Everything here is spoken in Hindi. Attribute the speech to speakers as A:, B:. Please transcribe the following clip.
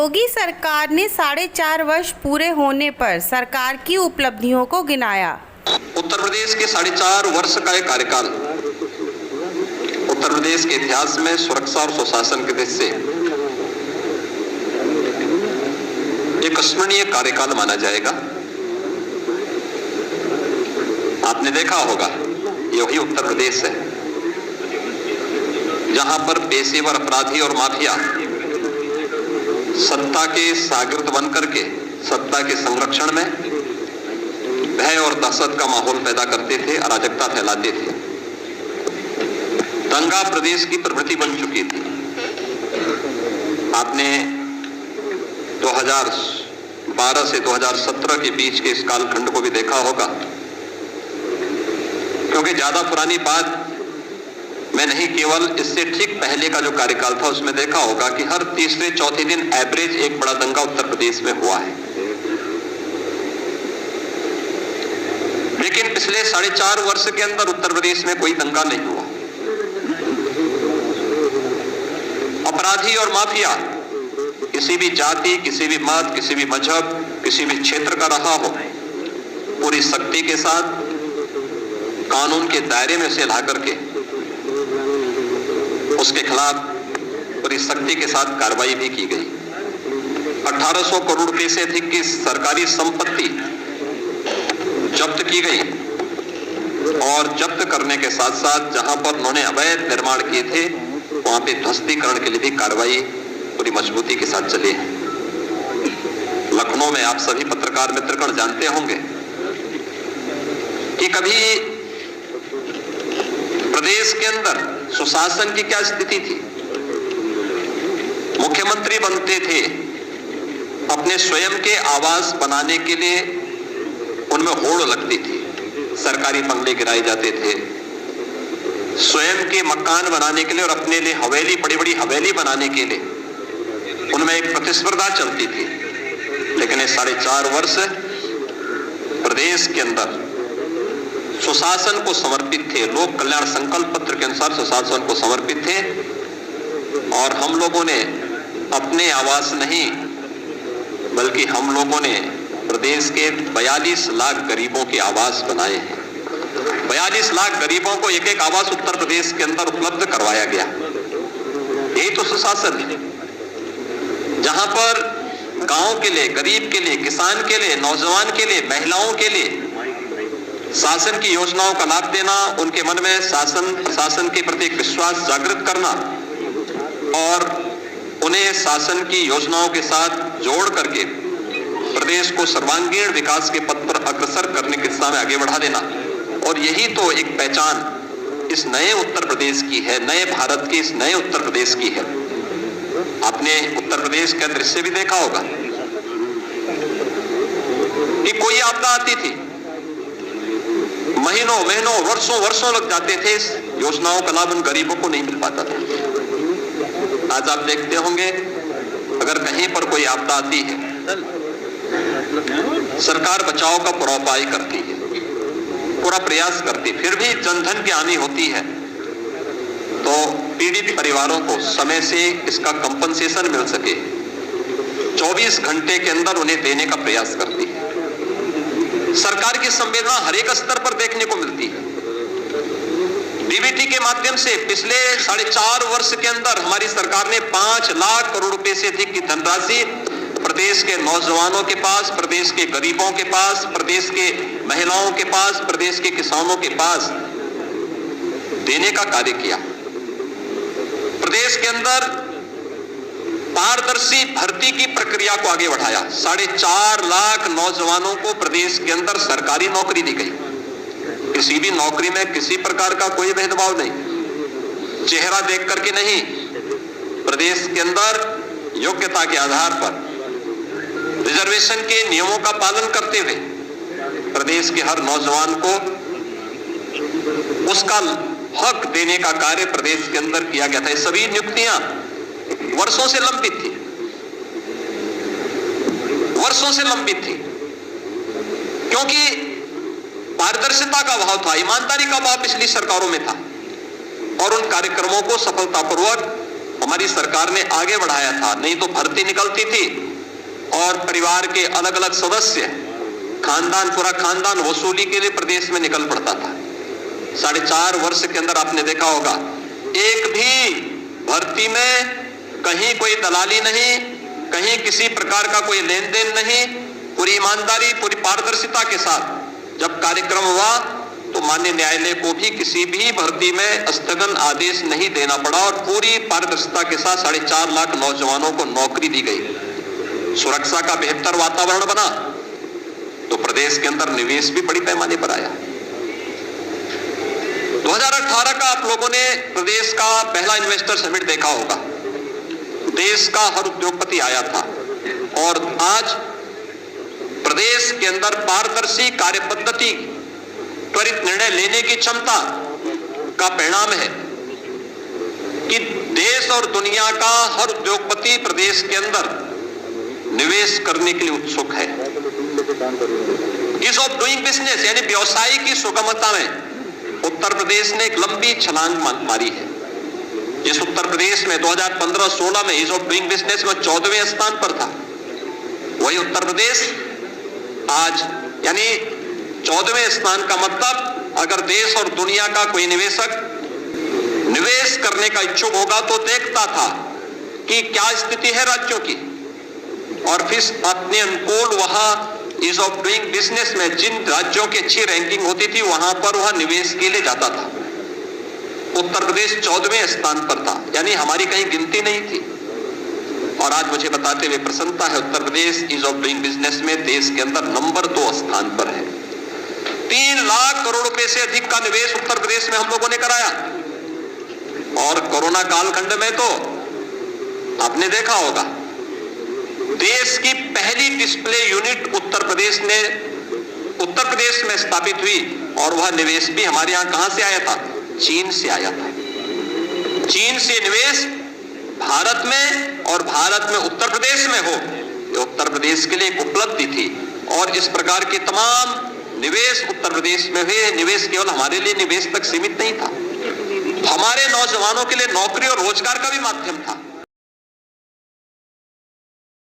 A: योगी सरकार ने 4.5 वर्ष पूरे होने पर सरकार की उपलब्धियों को गिनाया।
B: उत्तर प्रदेश के 4.5 वर्ष का एक कार्यकाल उत्तर प्रदेश के इतिहास में सुरक्षा और सुशासन की दृष्टि से एक स्मरणीय कार्यकाल माना जाएगा। आपने देखा होगा, यही उत्तर प्रदेश है जहां पर पेशेवर अपराधी और माफिया सत्ता के शागिर्द बनकर के सत्ता के संरक्षण में भय और दहशत का माहौल पैदा करते थे, अराजकता फैलाते थे। दंगा प्रदेश की प्रवृत्ति बन चुकी थी। आपने 2012 से 2017 के बीच के इस कालखंड को भी देखा होगा, क्योंकि ज्यादा पुरानी बात मैं नहीं, केवल इससे ठीक पहले का जो कार्यकाल था उसमें देखा होगा कि हर तीसरे चौथे दिन एवरेज एक बड़ा दंगा उत्तर प्रदेश में हुआ है। लेकिन पिछले 4.5 वर्ष के अंदर उत्तर प्रदेश में कोई दंगा नहीं हुआ। अपराधी और माफिया किसी भी जाति, किसी भी मत, किसी भी मजहब, किसी भी क्षेत्र का रहा हो, पूरी शक्ति के साथ कानून के दायरे में से ला करके उसके खिलाफ पूरी शक्ति के साथ कार्रवाई भी की गई। 1800 करोड़ रुपए से अधिक की सरकारी संपत्ति जब्त की गई और जब्त करने के साथ साथ जहां पर उन्होंने अवैध निर्माण किए थे वहां पे ध्वस्तीकरण के लिए भी कार्रवाई पूरी मजबूती के साथ चली है। लखनऊ में आप सभी पत्रकार मित्रगण जानते होंगे कि कभी प्रदेश के अंदर सुशासन की क्या स्थिति थी। मुख्यमंत्री बनते थे, अपने स्वयं के आवास बनाने के लिए उनमें होड़ लगती थी, सरकारी बंगले गिराए जाते थे। स्वयं के मकान बनाने के लिए और अपने लिए हवेली, बड़ी बड़ी हवेली बनाने के लिए उनमें एक प्रतिस्पर्धा चलती थी। लेकिन ये 4.5 वर्ष प्रदेश के अंदर सुशासन को समर्पित थे, लोक कल्याण संकल्प पत्र के अनुसार सुशासन को समर्पित थे। और हम लोगों ने अपने आवास नहीं, बल्कि हम लोगों ने प्रदेश के 42 लाख गरीबों के आवास बनाए हैं। 42 लाख गरीबों को एक एक आवास उत्तर प्रदेश के अंदर उपलब्ध करवाया गया। यही तो सुशासन है, जहां पर गांव के लिए, गरीब के लिए, किसान के लिए, नौजवान के लिए, महिलाओं के लिए शासन की योजनाओं का लाभ देना, उनके मन में शासन प्रशासन के प्रति विश्वास जागृत करना और उन्हें शासन की योजनाओं के साथ जोड़ करके प्रदेश को सर्वांगीण विकास के पथ पर अग्रसर करने की दिशा में आगे बढ़ा देना। और यही तो एक पहचान इस नए उत्तर प्रदेश की है, नए भारत की, इस नए उत्तर प्रदेश की है। आपने उत्तर प्रदेश के दृश्य भी देखा होगा कि कोई आपदा आती थी, महीनों महीनों वर्षों वर्षों लग जाते थे, इस योजनाओं का लाभ उन गरीबों को नहीं मिल पाता था। आज आप देखते होंगे, अगर कहीं पर कोई आपदा आती है, सरकार बचाव का पूरा उपाय करती है, पूरा प्रयास करती है, फिर भी जनधन की हानि होती है तो पीड़ित परिवारों को समय से इसका कंपनसेशन मिल सके 24 घंटे के अंदर उन्हें देने का प्रयास करती है। सरकार की संवेदना हर एक स्तर पर देखने को मिलती है। डीबीटी के माध्यम से पिछले 4.5 वर्ष के अंदर हमारी सरकार ने 5 लाख करोड़ रुपए से अधिक की धनराशि प्रदेश के नौजवानों के पास, प्रदेश के गरीबों के पास, प्रदेश के महिलाओं के पास, प्रदेश के किसानों के पास देने का कार्य किया। प्रदेश के अंदर पारदर्शी भर्ती की प्रक्रिया को आगे बढ़ाया। 4.5 लाख नौजवानों को प्रदेश के अंदर सरकारी नौकरी दी गई। किसी भी नौकरी में किसी प्रकार का कोई भेदभाव नहीं, चेहरा देख करके नहीं, प्रदेश के अंदर योग्यता के आधार पर रिजर्वेशन के नियमों का पालन करते हुए प्रदेश के हर नौजवान को उसका हक देने का कार्य प्रदेश के अंदर किया गया था। ये सभी नियुक्तियां वर्षों से लंबित थी, वर्षों से लंबित थी, क्योंकि पारदर्शिता का अभाव था, ईमानदारी का अभाव पिछली सरकारों में था। और उन कार्यक्रमों को सफलतापूर्वक हमारी सरकार ने आगे बढ़ाया था। नहीं तो भर्ती निकलती थी और परिवार के अलग अलग सदस्य, पूरा खानदान वसूली के लिए प्रदेश में निकल पड़ता था। 4.5 वर्ष के अंदर आपने देखा होगा, एक भी भर्ती में कहीं कोई दलाली नहीं, कहीं किसी प्रकार का कोई लेन देन नहीं, पूरी ईमानदारी, पूरी पारदर्शिता के साथ जब कार्यक्रम हुआ तो माननीय न्यायालय को भी किसी भी भर्ती में स्थगन आदेश नहीं देना पड़ा और पूरी पारदर्शिता के साथ 4.5 लाख नौजवानों को नौकरी दी गई। सुरक्षा का बेहतर वातावरण बना तो प्रदेश के अंदर निवेश भी बड़ी पैमाने पर आया। 2018 का आप लोगों ने प्रदेश का पहला इन्वेस्टर समिट देखा होगा। देश का हर उद्योगपति आया था और आज प्रदेश के अंदर पारदर्शी कार्य पद्धति, त्वरित निर्णय लेने की क्षमता का परिणाम है कि देश और दुनिया का हर उद्योगपति प्रदेश के अंदर निवेश करने के लिए उत्सुक है। ईज ऑफ डूइंग बिजनेस यानी व्यवसाय की सुगमता में उत्तर प्रदेश ने एक लंबी छलांग मारी है। जिस उत्तर प्रदेश में 2015-16 में ईज ऑफ डूइंग बिजनेस में 14वें स्थान पर था, वही उत्तर प्रदेश आज यानी 14वें स्थान का मतलब अगर देश और दुनिया का कोई निवेशक निवेश करने का इच्छुक होगा तो देखता था कि क्या स्थिति है राज्यों की और फिर अपने अनुकूल वहां ईज ऑफ डूइंग बिजनेस में जिन राज्यों की अच्छी रैंकिंग होती थी वहां पर वह निवेश के लिए जाता था। उत्तर प्रदेश 14वें स्थान पर था, यानी हमारी कहीं गिनती नहीं थी। और आज मुझे बताते हुए प्रसन्नता है, Uttar Pradesh ease of doing business में देश के अंदर नंबर 2 स्थान पर है। 3 लाख करोड़ रुपए से अधिक का निवेश उत्तर प्रदेश में हम लोगों ने कराया। और कोरोना कालखंड में तो आपने देखा होगा, देश की पहली डिस्प्ले यूनिट उत्तर प्रदेश में स्थापित हुई और वह निवेश भी हमारे यहां कहां से आया था? चीन से आया था। चीन से निवेश भारत में और भारत में उत्तर प्रदेश में हो, ये उत्तर प्रदेश के लिए एक उपलब्धि थी। और इस प्रकार के तमाम निवेश उत्तर प्रदेश में हुए। निवेश केवल हमारे लिए निवेश तक सीमित नहीं था, हमारे नौजवानों के लिए नौकरी और रोजगार का भी माध्यम था।